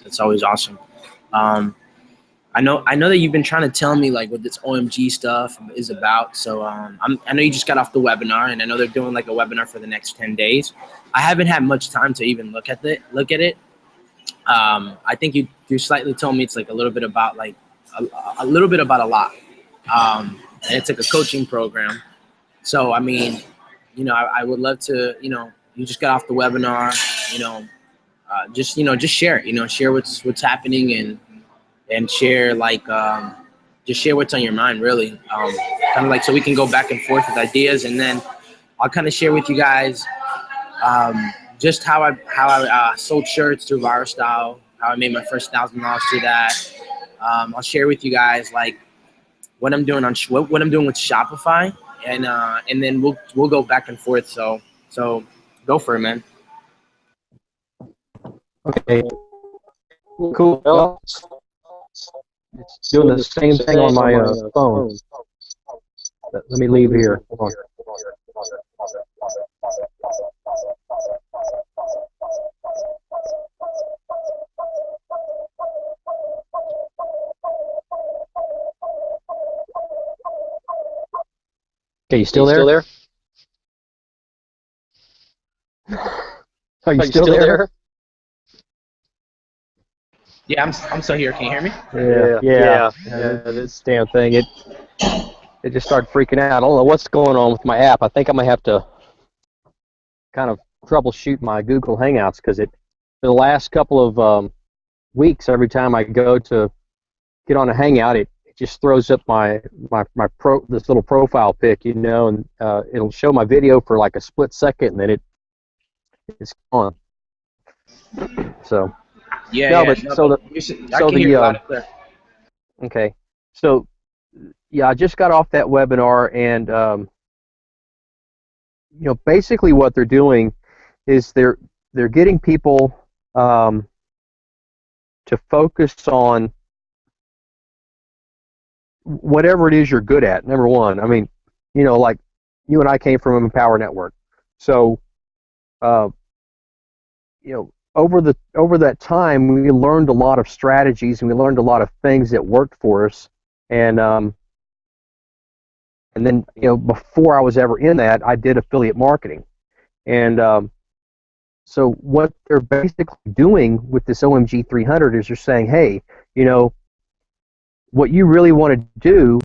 That's always awesome. Um, I know that you've been trying to tell me like what this OMG stuff is about. So I know you just got off the webinar, and I know they're doing like a webinar for the next 10 days. I haven't had much time to even look at it. I think you slightly told me it's like a little bit about like a little bit about a lot. And it's like a coaching program. So I mean, I would love to, you just got off the webinar, just share it, share what's happening, and share like just share what's on your mind, really. Kind of like so we can go back and forth with ideas, and then I'll kind of share with you guys just how I sold shirts through Viral Style, how I made my first $1,000 through that. I'll share with you guys like what I'm doing what I'm doing with Shopify, and then we'll go back and forth. So go for it, man. Okay. Cool. Well, it's doing the same thing on my phone. Let me leave here. Hold on. Okay, you still there? Are you still there? Yeah, I'm still here. Can you hear me? Yeah. This damn thing, it just started freaking out. I don't know what's going on with my app. I think I might have to kind of troubleshoot my Google Hangouts, because for the last couple of weeks, every time I go to get on a Hangout, it just throws up this little profile pic, and it'll show my video for like a split second, and then it's gone. So. I can hear you loud and clear. Okay, so yeah, I just got off that webinar, and basically what they're doing is they're getting people to focus on whatever it is you're good at. Number one, I mean, like you and I came from an Empower Network, so over that time, we learned a lot of strategies, and we learned a lot of things that worked for us. And then, before I was ever in that, I did affiliate marketing. And so what they're basically doing with this OMG 300 is they're saying, hey, what you really want to do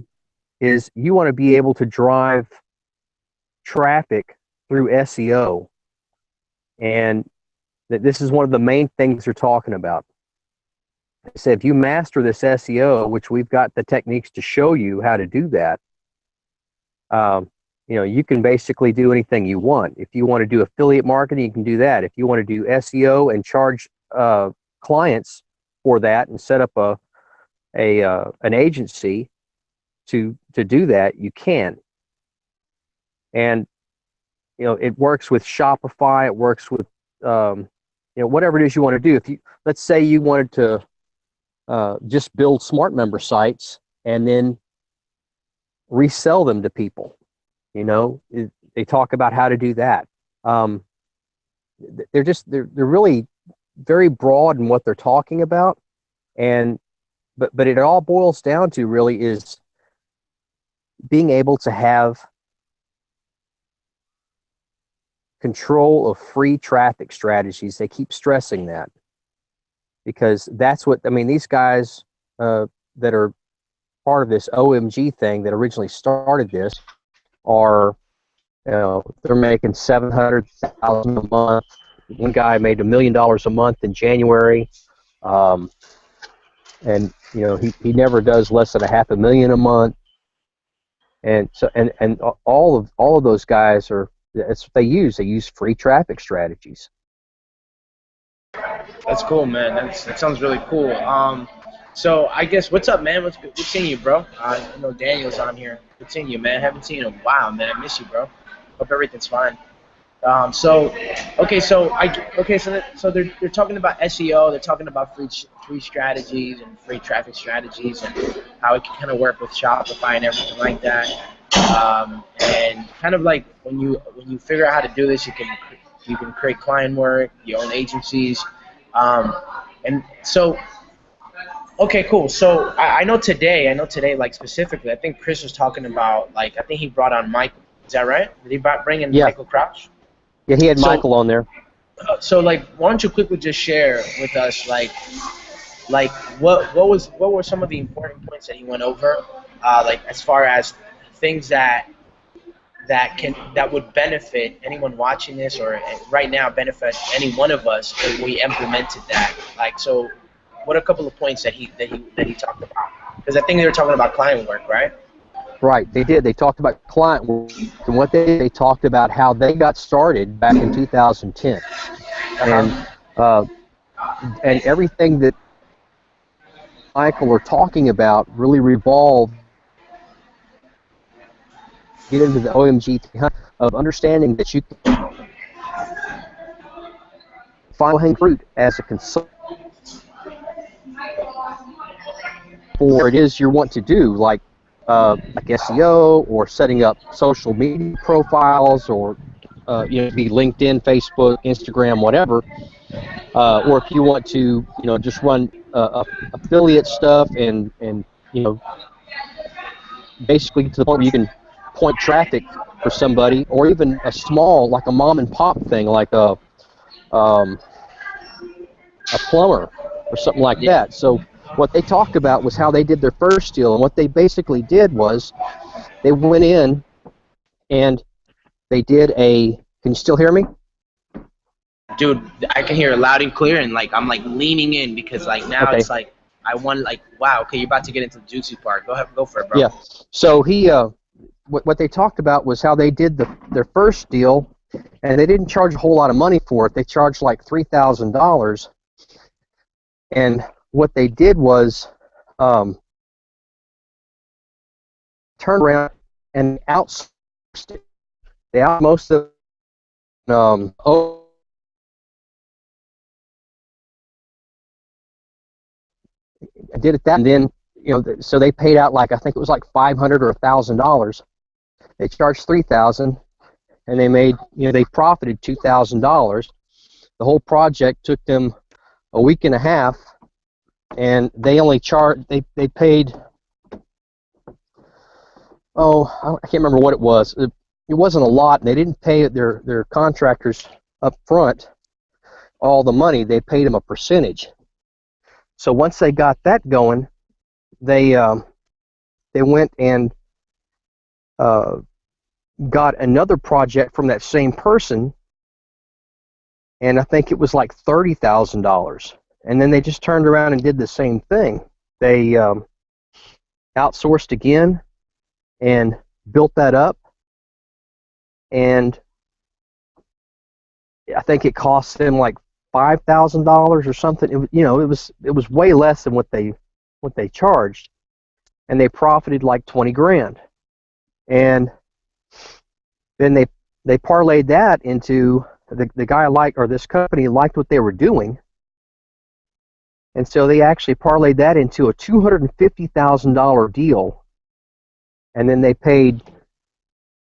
is you want to be able to drive traffic through SEO. And that this is one of the main things they're talking about. They said if you master this SEO, which we've got the techniques to show you how to do that, you can basically do anything you want. If you want to do affiliate marketing, you can do that. If you want to do SEO and charge clients for that and set up an agency to do that, you can. And it works with Shopify. It works with whatever it is you want to do. Let's say you wanted to just build smart member sites and then resell them to people, they talk about how to do that. They're really very broad in what they're talking about, but it all boils down to really is being able to have control of free traffic strategies. They keep stressing that because that's what, these guys that are part of this OMG thing that originally started this are, they're making $700,000 a month. One guy made $1 million a month in January, and he never does less than $500,000 a month. And so and all of those guys are, that's what they use. They use free traffic strategies. That's cool, man. That sounds really cool. So I guess what's up, man? What's good seeing you, bro? I know Daniel's on here. Good seeing you, man. Haven't seen you in a while, man. I miss you, bro. Hope everything's fine. So they're talking about SEO. They're talking about free strategies and free traffic strategies and how it can kind of work with Shopify and everything like that. And kind of like when you figure out how to do this, you can create client work, your own agencies, And so, okay, cool. So I know today, like specifically, I think Chris was talking about, like, I think he brought on Michael. Is that right? Did he bring in Yeah, Michael Crouch? yeah, he had So, Michael on there. so like, why don't you quickly just share with us, like what were some of the important points that he went over, like as far as things that would benefit anyone watching this, or right now benefit any one of us if we implemented that. Like, so what are a couple of points that he talked about? Because I think they were talking about client work, right? Right, they did. They talked about client work, and what they talked about how they got started back in 2010, and Uh-huh. uh, and everything that Michael are talking about really revolved get into the OMG of understanding that you can find hang fruit as a consultant for it is you want to do, like SEO or setting up social media profiles, or be LinkedIn, Facebook, Instagram, whatever. Or if you want to, just run affiliate stuff, and basically to the point where you can point traffic for somebody, or even a small, like a mom and pop thing, like um, a plumber or something like Yeah. that. So what they talked about was how they did their first deal, and what they basically did was they went in and they did a. Can you still hear me? Dude, I can hear it loud and clear, and like I'm like leaning in because like now Okay. it's like I want, like, wow, okay, you're about to get into the juicy part. Go ahead, go for it, bro. Yeah. So what they talked about was how they did their first deal, and they didn't charge a whole lot of money for it. They charged like $3,000, and what they did was turned around and outsourced it. They out most of did it that, and then so they paid out, like, I think it was like $500 or $1,000. They charged $3,000, and they made they profited $2,000. The whole project took them a week and a half, and they only charged they paid, I can't remember what it was. It wasn't a lot, and they didn't pay their contractors up front all the money. They paid them a percentage. So once they got that going, they went and uh, got another project from that same person, and I think it was like $30,000. And then they just turned around and did the same thing. They outsourced again and built that up, and I think it cost them like $5,000 or something. It was way less than what they charged, and they profited like 20 grand. And then they parlayed that into the guy liked, or this company liked what they were doing, and so they actually parlayed that into a $250,000 deal. And then they paid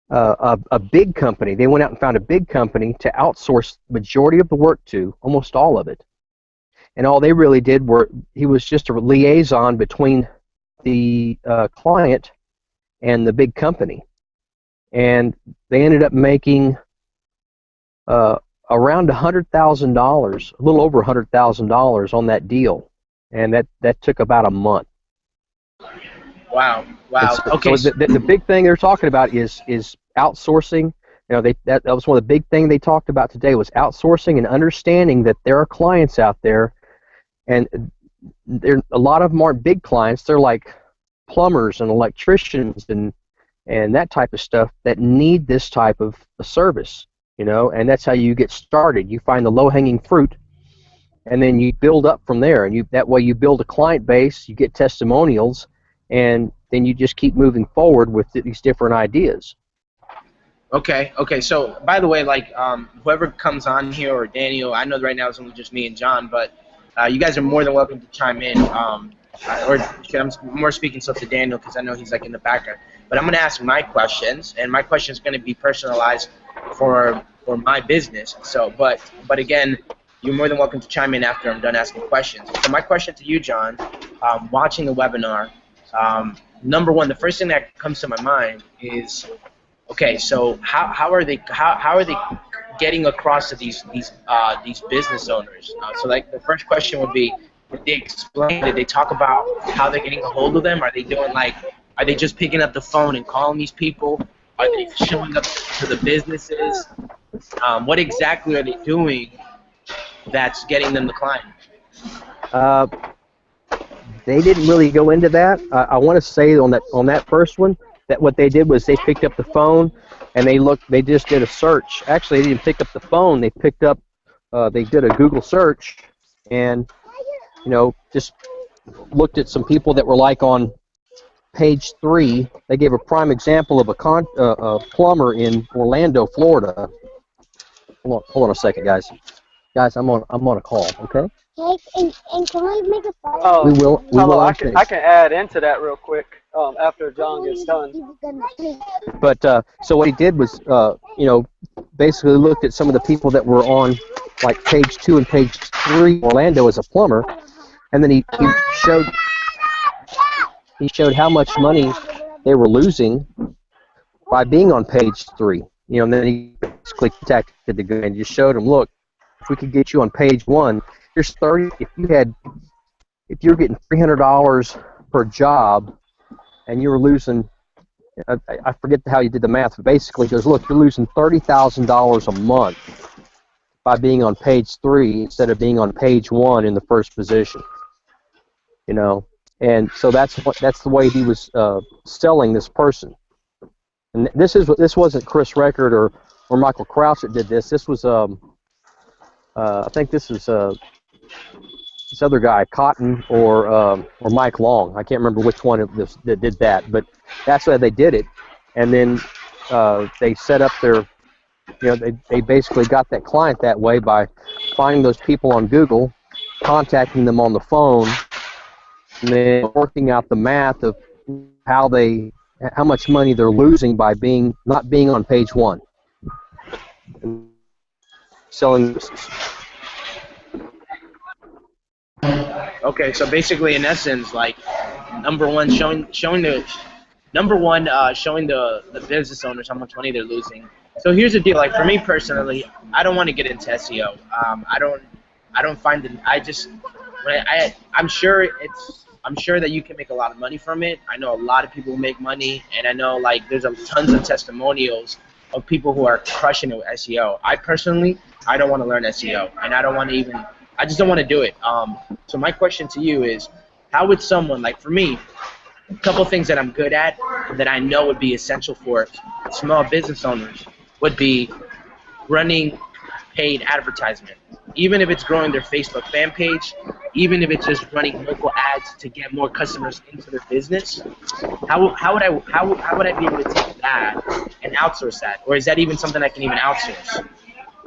a big company. They went out and found a big company to outsource the majority of the work to, almost all of it. And all they really did he was just a liaison between the client and the big company. And they ended up making around $100,000, a little over $100,000 on that deal, and that took about a month. Wow, And wow. Okay. so the big thing they're talking about is outsourcing. That was one of the big things they talked about today, was outsourcing and understanding that there are clients out there, and a lot of them aren't big clients. They're like plumbers and electricians and that type of stuff that need this type of a service. And that's how you get started. You find the low-hanging fruit, and then you build up from there. And that way you build a client base, you get testimonials, and then you just keep moving forward with these different ideas. Okay. Okay. So, by the way, like, whoever comes on here, or Daniel, I know right now it's only just me and John, but you guys are more than welcome to chime in. Or I'm more speaking stuff to Daniel because I know he's like in the background. But I'm going to ask my questions, and my question is going to be personalized for my business. So, but again, you're more than welcome to chime in after I'm done asking questions. So my question to you, John, watching the webinar, number one, the first thing that comes to my mind is, okay, so how are they getting across to these business owners? So like the first question would be, did they explain? Did they talk about how they're getting a hold of them? Are they doing like, are they just picking up the phone and calling these people? Are they showing up to the businesses? What exactly are they doing that's getting them the client? They didn't really go into that. I want to say on that first one that what they did was they picked up the phone and they just did a search. Actually, they didn't pick up the phone. They picked up they did a Google search and just looked at some people that were like on page 3. They gave a prime example of a plumber in Orlando, Florida. Hold on a second, guys. Guys, I'm on a call. Okay. And can we make a fire? We will. I can add into that real quick after John gets done. But so what he did was, basically looked at some of the people that were on like page 2 and page 3, Orlando as a plumber, and then he showed how much money they were losing by being on page 3. And then he basically contacted the guy and just showed him, look, if we could get you on page 1, here's 30. If you're getting $300 per job, and you were losing, I forget how you did the math, but basically he goes, look, you're losing $30,000 a month by being on page 3 instead of being on page 1 in the first position. And so that's the way he was selling this person. And this wasn't Chris Record or Michael Kraus that did this. This was I think this is this other guy, Cotton or Mike Long. I can't remember which one that did that, but that's why they did it. And then they set up their, they basically got that client that way by finding those people on Google, contacting them on the phone, and then working out the math of how much money they're losing by not being on page 1. And selling. Okay, so basically, in essence, like number one, showing the business owners how much money they're losing. So here's the deal. Like for me personally, I don't want to get into SEO. I don't find it. I'm sure that you can make a lot of money from it. I know a lot of people who make money, and I know like there's tons of testimonials of people who are crushing it with SEO. I personally, I don't want to learn SEO, and I just don't want to do it. So my question to you is, how would someone, like for me, a couple things that I'm good at that I know would be essential for small business owners would be running paid advertisement. Even if it's growing their Facebook fan page, even if it's just running local ads to get more customers into their business, how would I be able to take that and outsource that? Or is that even something I can even outsource?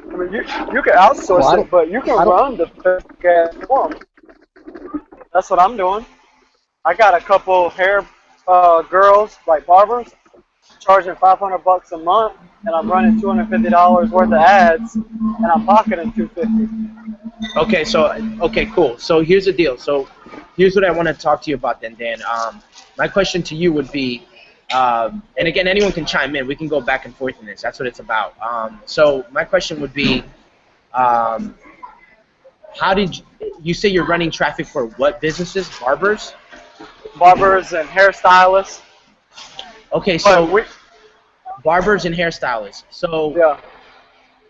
I mean, you can outsource it, but you can run the Facebook ad for them. That's what I'm doing. I got a couple hair girls, like barbers, charging $500 a month, and I'm running $250 worth of ads, and I'm pocketing $250. Okay, cool. So here's the deal. So here's what I want to talk to you about then, Dan. My question to you would be, and again, anyone can chime in. We can go back and forth in this. That's what it's about. So my question would be, how did you say you're running traffic for what businesses? Barbers? Barbers and hairstylists. Okay, so barbers and hairstylists. So yeah.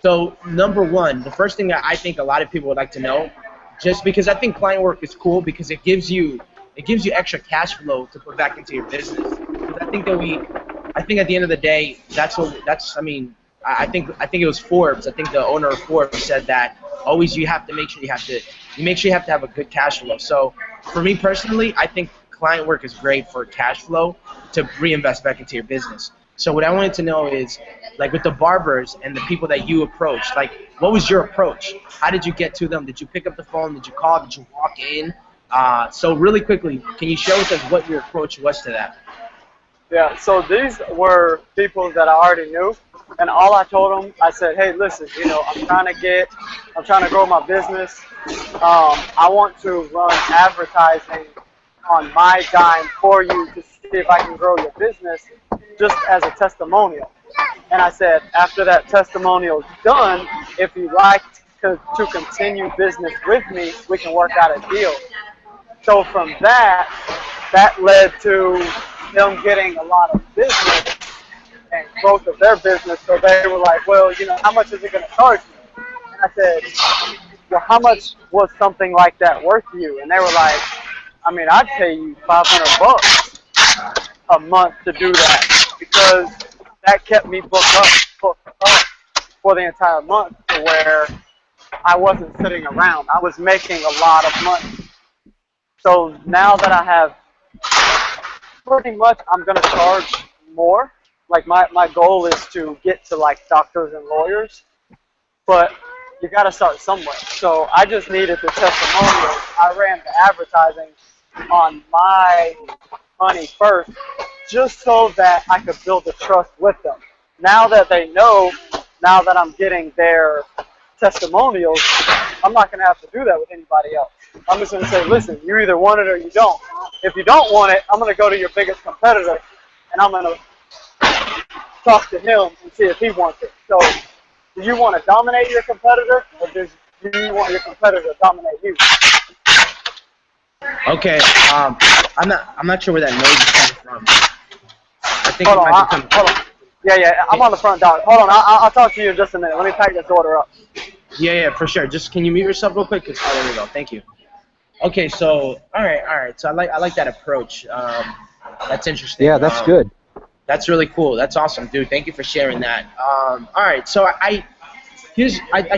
So number one, the first thing that I think a lot of people would like to know, just because I think client work is cool because it gives you extra cash flow to put back into your business. Because I think at the end of the day, I think it was Forbes. I think the owner of Forbes said that always you have to make sure you have to have a good cash flow. So for me personally, I think client work is great for cash flow to reinvest back into your business. So what I wanted to know is, like with the barbers and the people that you approached, like what was your approach? How did you get to them? Did you pick up the phone? Did you call? Did you walk in? So really quickly, can you share with us what your approach was to that? Yeah, so these were people that I already knew, and all I told them, I said, hey, listen, you know, I'm trying to grow my business. I want to run advertising on my dime for you to see if I can grow your business just as a testimonial. And I said, after that testimonial is done, if you like to continue business with me, we can work out a deal. So from that, that led to them getting a lot of business and growth of their business. So they were like, well, you know, how much is it going to charge me? And I said, well, how much was something like that worth to you? And they were like, I mean, I'd pay you $500 a month to do that because that kept me booked up for the entire month to where I wasn't sitting around. I was making a lot of money. So now that I have pretty much, I'm going to charge more. Like my goal is to get to like doctors and lawyers, but you got to start somewhere. So I just needed the testimonials. I ran the advertising on my money first, just so that I could build the trust with them. Now that they know, now that I'm getting their testimonials, I'm not going to have to do that with anybody else. I'm just going to say, listen, you either want it or you don't. If you don't want it, I'm going to go to your biggest competitor, and I'm going to talk to him and see if he wants it. So do you want to dominate your competitor, or do you want your competitor to dominate you? Okay. I'm not sure where that noise is coming from. I think Hold it on, might be coming. hold on. Yeah, I'm on the front dock. Hold on, I'll talk to you in just a minute. Let me pack this order up. Yeah, for sure. Just can you mute yourself real quick? Oh, there we go. Thank you. Okay, so all right. So I like that approach. That's interesting. Yeah, that's good. That's really cool. That's awesome, dude. Thank you for sharing that. All right, so I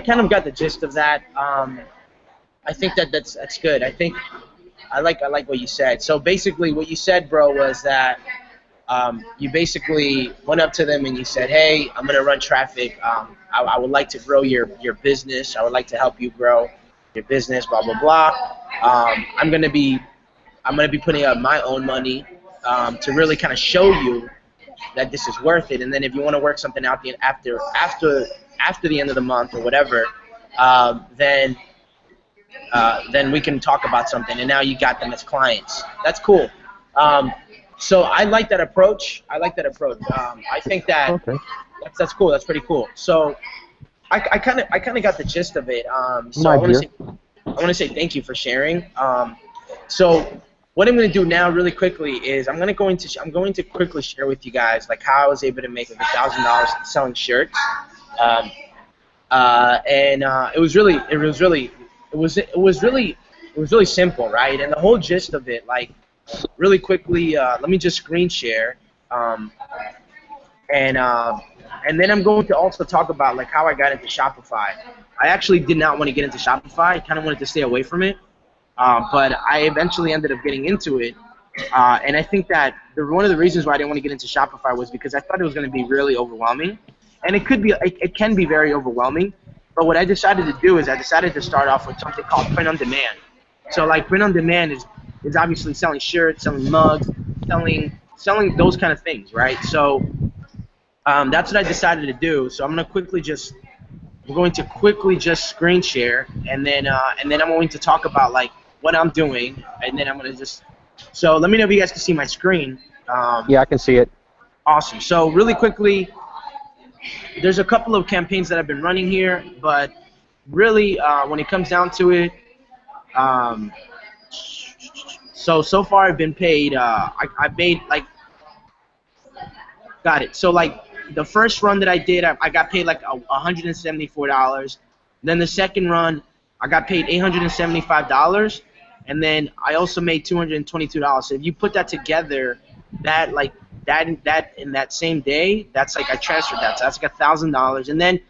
kind of got the gist of that. I think that's good. I like what you said. So basically, what you said, bro, was that you basically went up to them and you said, "Hey, I'm gonna run traffic. I would like to grow your business. I would like to help you grow your business. Blah blah blah. I'm gonna be putting up my own money to really kind of show you that this is worth it. And then if you want to work something out after the end of the month or whatever, then we can talk about something." And now you got them as clients. That's cool. So I like that approach. I think that that's cool. That's pretty cool. So I kind of got the gist of it. So I want to say thank you for sharing. So what I'm going to do now, really quickly, is I'm going to quickly share with you guys like how I was able to make like $1,000 selling shirts. And it was really simple, right? And the whole gist of it, like, really quickly, let me just screen share, and then I'm going to also talk about like how I got into Shopify. I actually did not want to get into Shopify. I kind of wanted to stay away from it, but I eventually ended up getting into it. And I think that one of the reasons why I didn't want to get into Shopify was because I thought it was going to be really overwhelming, and it can be very overwhelming. But what I decided to do is I decided to start off with something called print on demand. So like print on demand is obviously selling shirts, selling mugs, selling those kind of things, right? So that's what I decided to do. So I'm going to quickly just screen share, and then I'm going to talk about like what I'm doing, and then I'm going to just. So let me know if you guys can see my screen. Yeah, I can see it. Awesome. So really quickly, there's a couple of campaigns that I've been running here, but really when it comes down to it, so far I've been paid. I made like. Got it. So like the first run that I did, I got paid like $174. Then the second run, I got paid $875, and then I also made $222. So if you put that together, that in that same day, that's like I transferred that. So that's like $1,000, and then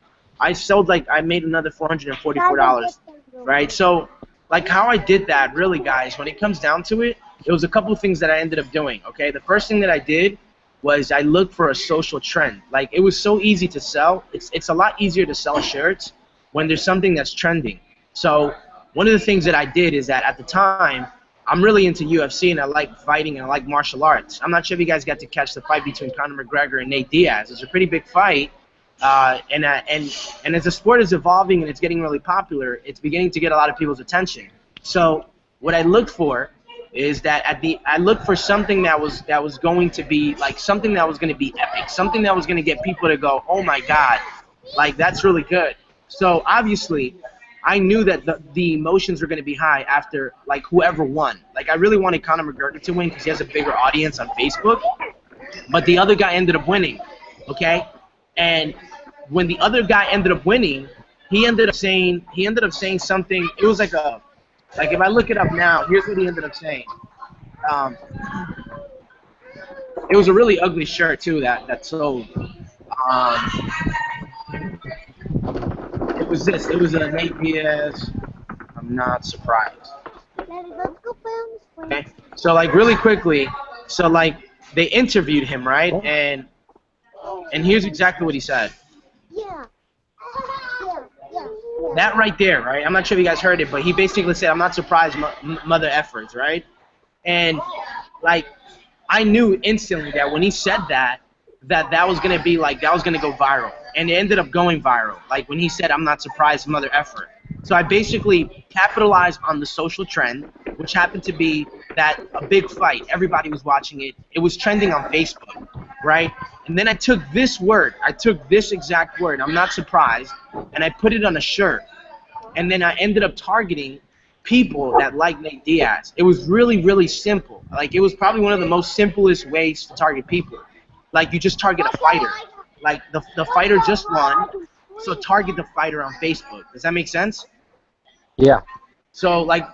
I made another $444, right? So like how I did that, really, guys, when it comes down to it, it was a couple of things that I ended up doing. Okay, the first thing that I did was I looked for a social trend. Like it was so easy to sell. It's a lot easier to sell shirts when there's something that's trending. So one of the things that I did is that at the time I'm really into UFC and I like fighting and I like martial arts. I'm not sure if you guys got to catch the fight between Conor McGregor and Nate Diaz. It's a pretty big fight, and as the sport is evolving and it's getting really popular, it's beginning to get a lot of people's attention. So what I looked for is that I looked for something that was going to be like something that was going to be epic, something that was going to get people to go, oh my God, like that's really good. So obviously, I knew that the emotions were going to be high after like whoever won. Like I really wanted Conor McGregor to win because he has a bigger audience on Facebook, but the other guy ended up winning, okay? And when the other guy ended up winning, he ended up saying something. It was like if I look it up now, here's what he ended up saying. It was a really ugly shirt too that sold. It was this. It was a Nate Diaz. I'm not surprised. Okay. So like really quickly, so like they interviewed him, right? And here's exactly what he said. Yeah. That right there, right? I'm not sure if you guys heard it, but he basically said, "I'm not surprised, mother efforts," right? And like I knew instantly that when he said that was gonna be like that was gonna go viral, and it ended up going viral. Like when he said, "I'm not surprised, mother effort." So I basically capitalized on the social trend, which happened to be that a big fight. Everybody was watching it. It was trending on Facebook, right? And then I took this word. I took this exact word, "I'm not surprised," and I put it on a shirt. And then I ended up targeting people that like Nate Diaz. It was really, really simple. Like it was probably one of the most simplest ways to target people. Like you just target a fighter. Like the fighter just won, so target the fighter on Facebook. Does that make sense? Yeah. So like,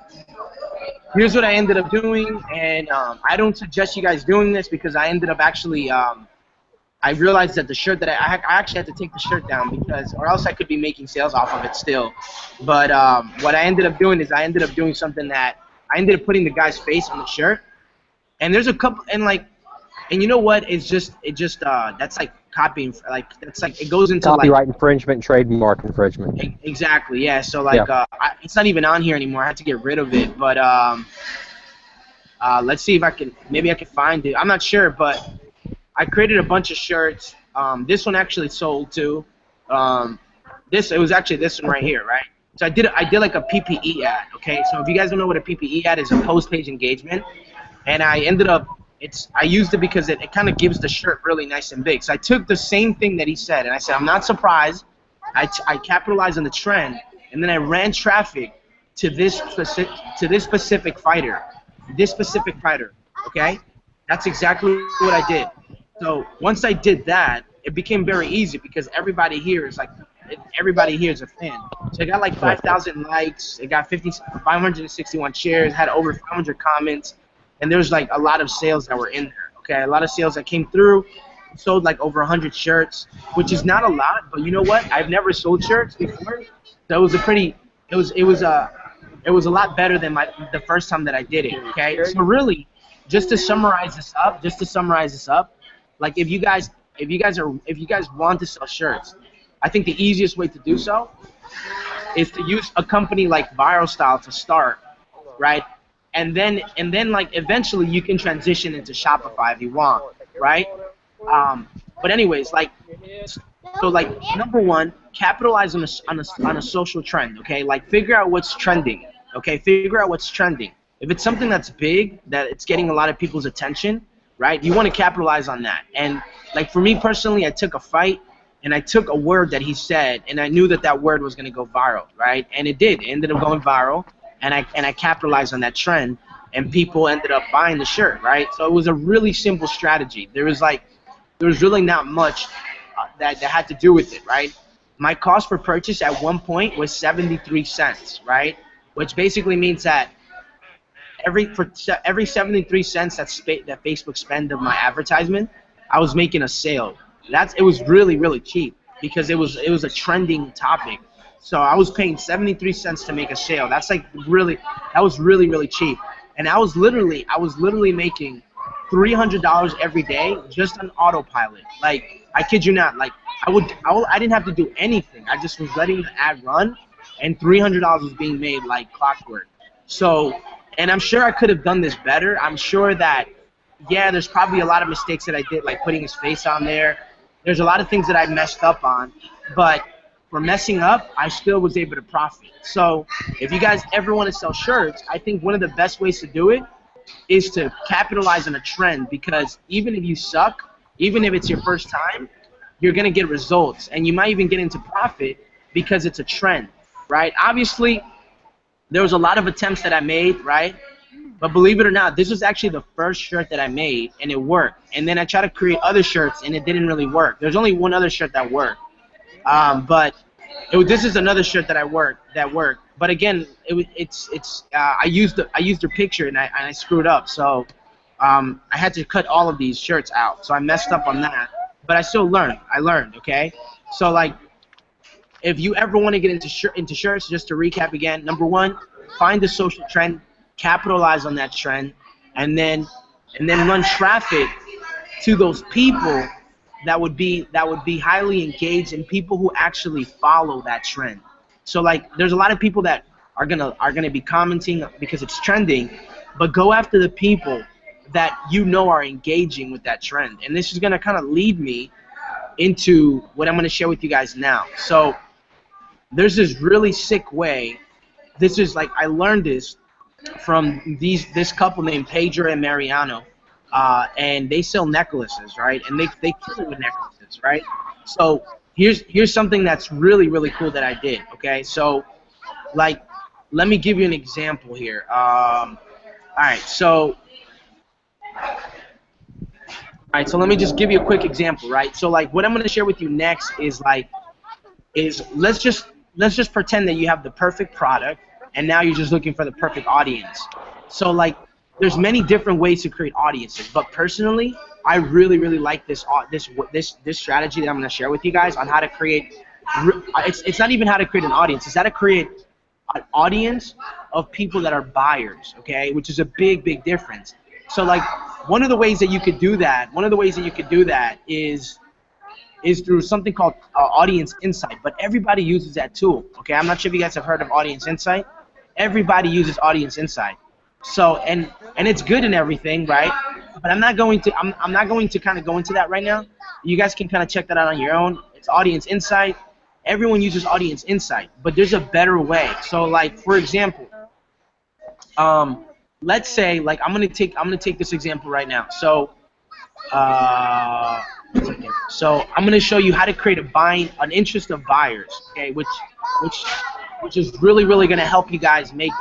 here's what I ended up doing, and I don't suggest you guys doing this because I ended up actually, I realized that the shirt that I actually had to take the shirt down because, or else I could be making sales off of it still. But what I ended up doing is I ended up doing something that I ended up putting the guy's face on the shirt, and there's a couple, and you know what? It just that's like copying, like that's like it goes into copyright infringement, trademark infringement. Exactly, yeah. So like, it's not even on here anymore. I had to get rid of it, but let's see if maybe I can find it. I'm not sure, but I created a bunch of shirts. This one actually sold too. It was actually this one right here, right? So I did like a PPE ad. Okay, so if you guys don't know what a PPE ad is, a post-page engagement, and I ended up. I used it because it kind of gives the shirt really nice and big. So I took the same thing that he said, and I said, "I'm not surprised." I capitalized on the trend, and then I ran traffic to this specific fighter. Okay? That's exactly what I did. So once I did that, it became very easy because everybody here is a fan. So it got like 5,000 likes. It got 561 shares. Had over 500 comments. And there's like a lot of sales that were in there, okay? A lot of sales that came through, sold like over 100 shirts, which is not a lot, but you know what? I've never sold shirts before, so it was a lot better than the first time that I did it, okay? So really, just to summarize this up, like if you guys want to sell shirts, I think the easiest way to do so is to use a company like Viral Style to start, right? And then like eventually you can transition into Shopify if you want, right? But anyways, like, so like number one, capitalize on a social trend, okay? Like figure out what's trending, okay? Figure out what's trending. If it's something that's big, that it's getting a lot of people's attention, right? You want to capitalize on that. And like for me personally, I took a fight and I took a word that he said, and I knew that word was gonna go viral, right? And it did. It ended up going viral. And I capitalized on that trend, and people ended up buying the shirt, right? So it was a really simple strategy. There was really not much that had to do with it, right? My cost per purchase at one point was 73 cents, right? Which basically means that for every 73 cents that Facebook spent of my advertisement, I was making a sale. It was really, really cheap because it was a trending topic. So I was paying 73 cents to make a sale. That was really, really cheap. And I was literally making $300 every day just on autopilot. Like, I kid you not. Like, I didn't have to do anything. I just was letting the ad run, and $300 was being made like clockwork. So, And I'm sure I could have done this better. I'm sure that, yeah, there's probably a lot of mistakes that I did, like putting his face on there. There's a lot of things that I messed up on, but for messing up, I still was able to profit. So if you guys ever want to sell shirts, I think one of the best ways to do it is to capitalize on a trend, because even if you suck, even if it's your first time, you're going to get results, and you might even get into profit because it's a trend, right? Obviously, there was a lot of attempts that I made, right? But believe it or not, this was actually the first shirt that I made, and it worked. And then I tried to create other shirts, and it didn't really work. There's only one other shirt that worked. This is another shirt that worked. But again, I used her picture, and I screwed up. So I had to cut all of these shirts out. So I messed up on that. But I still learned. I learned, okay? So, like, if you ever want to get into shirts, just to recap again, number one, find the social trend, capitalize on that trend, and then run traffic to those people that would be highly engaged and people who actually follow that trend. So, like, there's a lot of people that are gonna be commenting because it's trending, but go after the people that you know are engaging with that trend. And this is gonna kind of lead me into what I'm gonna share with you guys now. So there's this really sick way. This is like, I learned this from this couple named Pedro and Mariano, and they sell necklaces, right? And they kill it with necklaces, right? So here's something that's really, really cool that I did. Okay, so, like, let me give you an example here. All right, so let me just give you a quick example, right? So, like, what I'm gonna share with you next is let's just pretend that you have the perfect product, and now you're just looking for the perfect audience. So, like, there's many different ways to create audiences, but personally, I really, really like this strategy that I'm gonna share with you guys on how to create. It's not even how to create an audience; it's how to create an audience of people that are buyers. Okay, which is a big, big difference. So, like, one of the ways that you could do that is through something called Audience Insight, but everybody uses that tool. Okay, I'm not sure if you guys have heard of Audience Insight. Everybody uses Audience Insight. So, and it's good and everything, right? But I'm not going to kind of go into that right now. You guys can kind of check that out on your own. It's Audience Insight. Everyone uses Audience Insight, but there's a better way. So, like, for example, let's say, like, I'm gonna take this example right now. So, so I'm gonna show you how to create an interest of buyers, okay? Which is really, really gonna help you guys make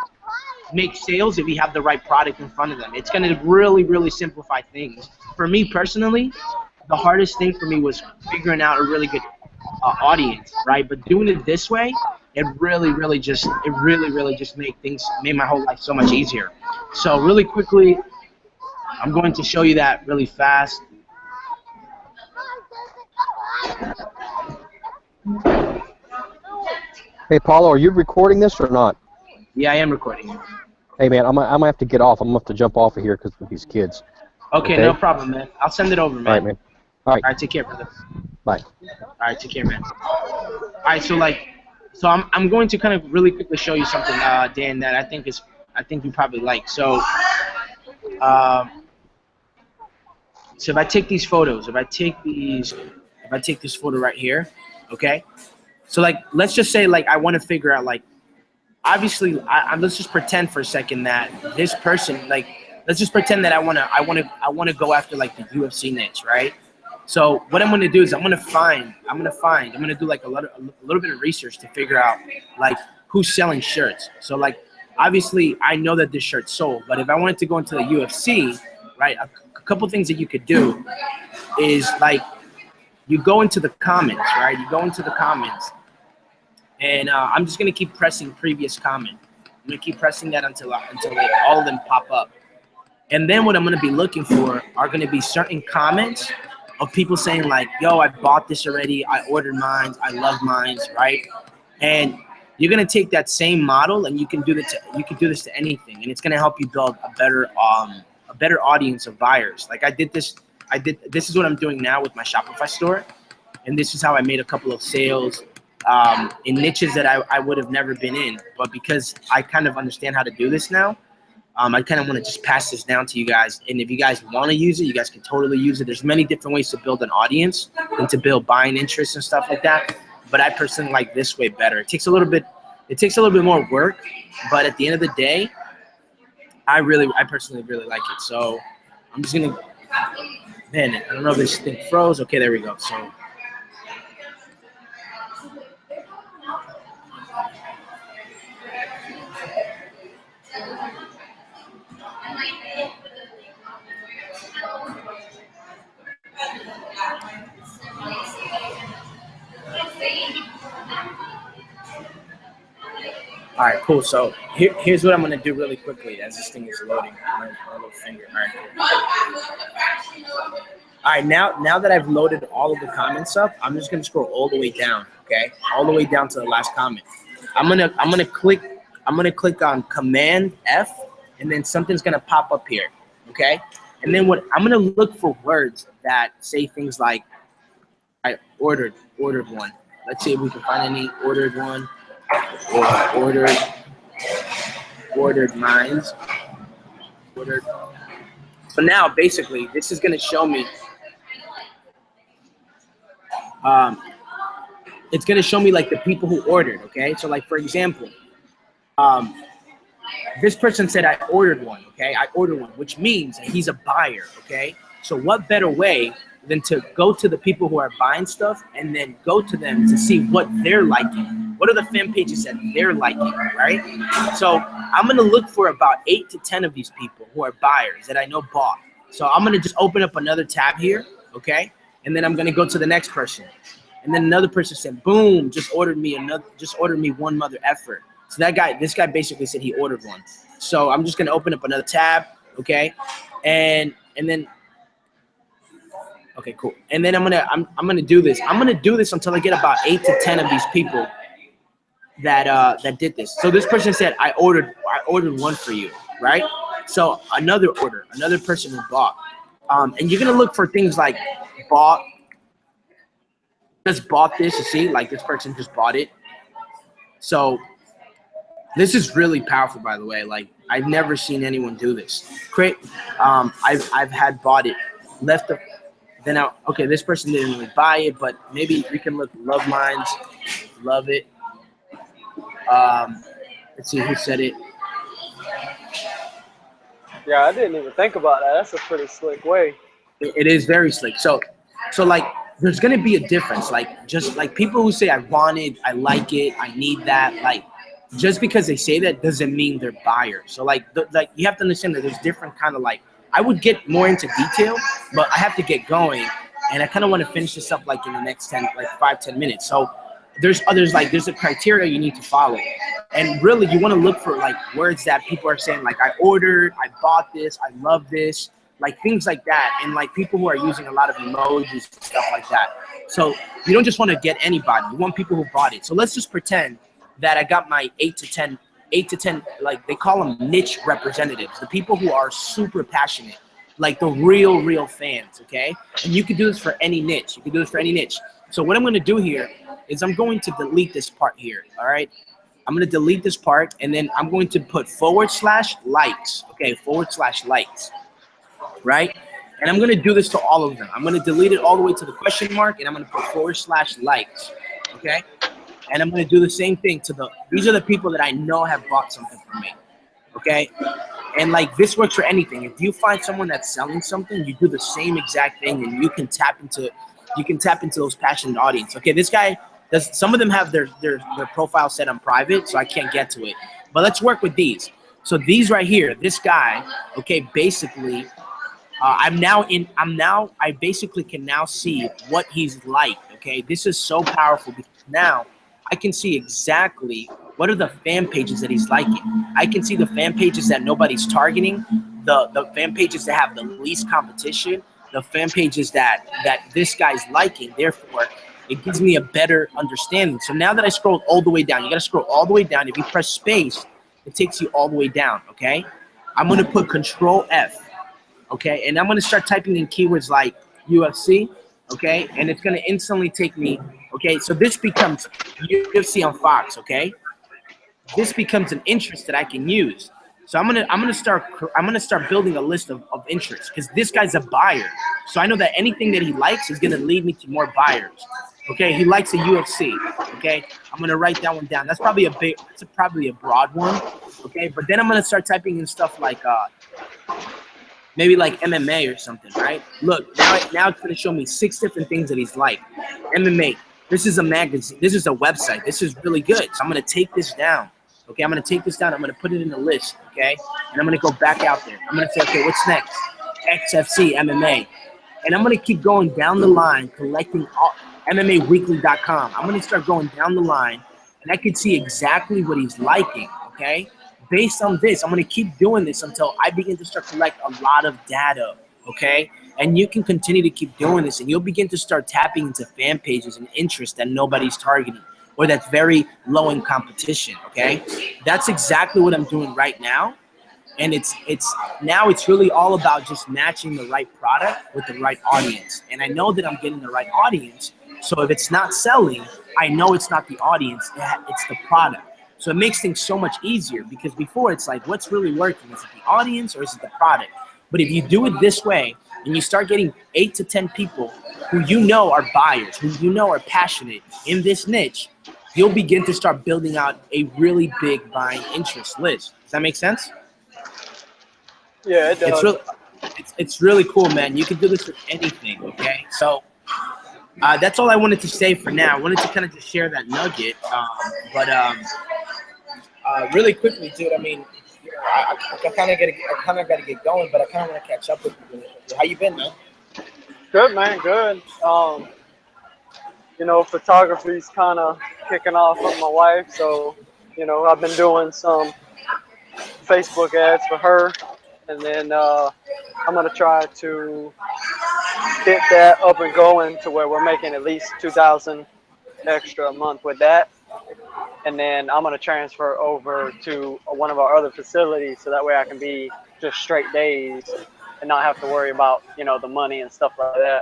sales if you have the right product in front of them. It's gonna really, really simplify things. For me personally, the hardest thing for me was figuring out a really good audience, right? But doing it this way, it really just made my whole life so much easier. So really quickly, I'm going to show you that really fast. Hey, Paulo, are you recording this or not? Yeah, I am recording it. Hey, man, I'm gonna have to get off. I'm gonna have to jump off of here because of these kids. Okay, no problem, man. I'll send it over, man. All right, man. All right. All right, take care, brother. Bye. All right, take care, man. All right, so I'm going to kind of really quickly show you something, Dan, that I think you probably like. So, so if I take these photos, if I take this photo right here, okay. So, like, let's just say, like, I want to figure out, like, obviously, let's just pretend for a second that this person, like, let's just pretend that I wanna go after, like, the UFC niche, right? So what I'm gonna do is I'm gonna do like a little bit of research to figure out, like, who's selling shirts. So, like, obviously I know that this shirt sold, but if I wanted to go into the UFC, right, a couple things that you could do is, like, you go into the comments, right? You go into the comments, and I'm just gonna keep pressing previous comment. I'm gonna keep pressing that until all of them pop up. And then what I'm gonna be looking for are gonna be certain comments of people saying, like, yo, I bought this already, I ordered mine, I love mine, right? And you're gonna take that same model and you can do this to anything, and it's gonna help you build a better audience of buyers. Like, this is what I'm doing now with my Shopify store, and this is how I made a couple of sales in niches that I would have never been in. But because I kind of understand how to do this now, I kind of want to just pass this down to you guys. And if you guys want to use it, you guys can totally use it. There's many different ways to build an audience and to build buying interest and stuff like that. But I personally like this way better. It takes a little bit more work, but at the end of the day, I personally really like it. So I'm just gonna, man, I don't know if this thing froze. Okay, there we go. So. All right, cool. So here's what I'm gonna do really quickly as this thing is loading. My little finger. All right, cool. All right, now that I've loaded all of the comments up, I'm just gonna scroll all the way down. Okay, all the way down to the last comment. I'm gonna click on Command F, and then something's gonna pop up here. Okay, and then what I'm gonna look for words that say things like I ordered one. Let's see if we can find any ordered one. Or ordered minds. Ordered. So now basically this is gonna show me it's gonna show me like the people who ordered, okay? So like for example, this person said I ordered one, okay? I ordered one, which means that he's a buyer, okay? So what better way than to go to the people who are buying stuff and then go to them to see what they're liking. What are the fan pages that they're liking, right? So I'm gonna look for about 8 to 10 of these people who are buyers that I know bought. So I'm gonna just open up another tab here, okay? And then I'm gonna go to the next person. And then another person said, boom, just ordered me one mother effort. So this guy basically said he ordered one. So I'm just gonna open up another tab, okay? And then okay, cool. And then I'm gonna do this. I'm gonna do this until I get about 8 to 10 of these people that did this. So this person said, I ordered one for you, right? So another person who bought. And you're gonna look for things like just bought this, you see, like this person just bought it. So this is really powerful, by the way. Like I've never seen anyone do this. Great. I've had bought it, left the. Then okay, this person didn't really buy it, but maybe we can look love minds, love it. Let's see who said it. Yeah, I didn't even think about that. That's a pretty slick way. It is very slick. So like there's gonna be a difference. Like just like people who say I want it, I like it, I need that. Like just because they say that doesn't mean they're buyers. So like you have to understand that there's different kind of like. I would get more into detail, but I have to get going, and I kind of want to finish this up like in the next 5-10 minutes. So there's a criteria you need to follow, and really you want to look for like words that people are saying like I ordered, I bought this, I love this, like things like that, and like people who are using a lot of emojis and stuff like that. So you don't just want to get anybody, you want people who bought it. So let's just pretend that I got my 8 to 10, like they call them niche representatives, the people who are super passionate, like the real fans, okay? And you can do this for any niche. So what I'm going to do here is I'm going to delete this part here, all right? I'm going to delete this part, and then I'm going to put /likes, okay, /likes, right? And I'm going to do this to all of them. I'm going to delete it all the way to the question mark, and I'm going to put /likes, okay? And I'm going to do the same thing to these are the people that I know have bought something from me, okay? And like this works for anything. If you find someone that's selling something, you do the same exact thing, and you can tap into those passionate audience. Okay, this guy does. Some of them have their profile set on private, so I can't get to it. But let's work with these. So these right here, this guy, okay, basically, I basically can now see what he's like. Okay, this is so powerful because now I can see exactly what are the fan pages that he's liking. I can see the fan pages that nobody's targeting, the fan pages that have the least competition, the fan pages that this guy's liking. Therefore, it gives me a better understanding. So now that I scrolled all the way down, you got to scroll all the way down. If you press space, it takes you all the way down, okay? I'm going to put Control F, okay? And I'm going to start typing in keywords like UFC, okay? And it's going to instantly take me, okay? So this becomes UFC on Fox, okay? This becomes an interest that I can use. So I'm gonna start building a list of interests because this guy's a buyer. So I know that anything that he likes is gonna lead me to more buyers. Okay, he likes the UFC. Okay, I'm gonna write that one down. That's probably probably a broad one. Okay, but then I'm gonna start typing in stuff like maybe like MMA or something, right? Look, now it's gonna show me 6 different things that he's like. MMA. This is a magazine. This is a website. This is really good. So I'm gonna take this down. Okay, I'm gonna take this down. I'm gonna put it in a list. Okay, and I'm gonna go back out there. I'm gonna say, okay, what's next? XFC, MMA, and I'm gonna keep going down the line, collecting all, MMAweekly.com. I'm gonna start going down the line, and I can see exactly what he's liking. Okay, based on this, I'm gonna keep doing this until I begin to start collect a lot of data. Okay, and you can continue to keep doing this, and you'll begin to start tapping into fan pages and interests that nobody's targeting, or that's very low in competition. Okay, that's exactly what I'm doing right now. And it's now it's really all about just matching the right product with the right audience. And I know that I'm getting the right audience. So if it's not selling, I know it's not the audience, it's the product. So it makes things so much easier because before it's like, what's really working? Is it the audience or is it the product? But if you do it this way and you start getting 8 to 10 people who you know are buyers, who you know are passionate in this niche, you'll begin to start building out a really big buying interest list. Does that make sense? Yeah, it does. It's really cool, man. You can do this with anything, okay? So that's all I wanted to say for now. I wanted to kind of just share that nugget. But really quickly, dude, I mean, I kind of got to get going, but I kind of want to catch up with you. How you been, man? Good, man, good. You know, photography's kind of kicking off with my wife, so, you know, I've been doing some Facebook ads for her, and then I'm going to try to get that up and going to where we're making at least $2,000 extra a month with that. And then I'm going to transfer over to one of our other facilities so that way I can be just straight days and not have to worry about, you know, the money and stuff like that.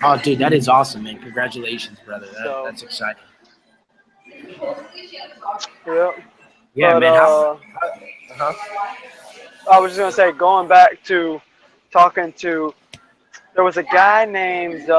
Oh, dude, that is awesome, man. Congratulations, brother. That's exciting. Yeah. Yeah, But, man. I was just going to say, going back to talking to, there was a guy named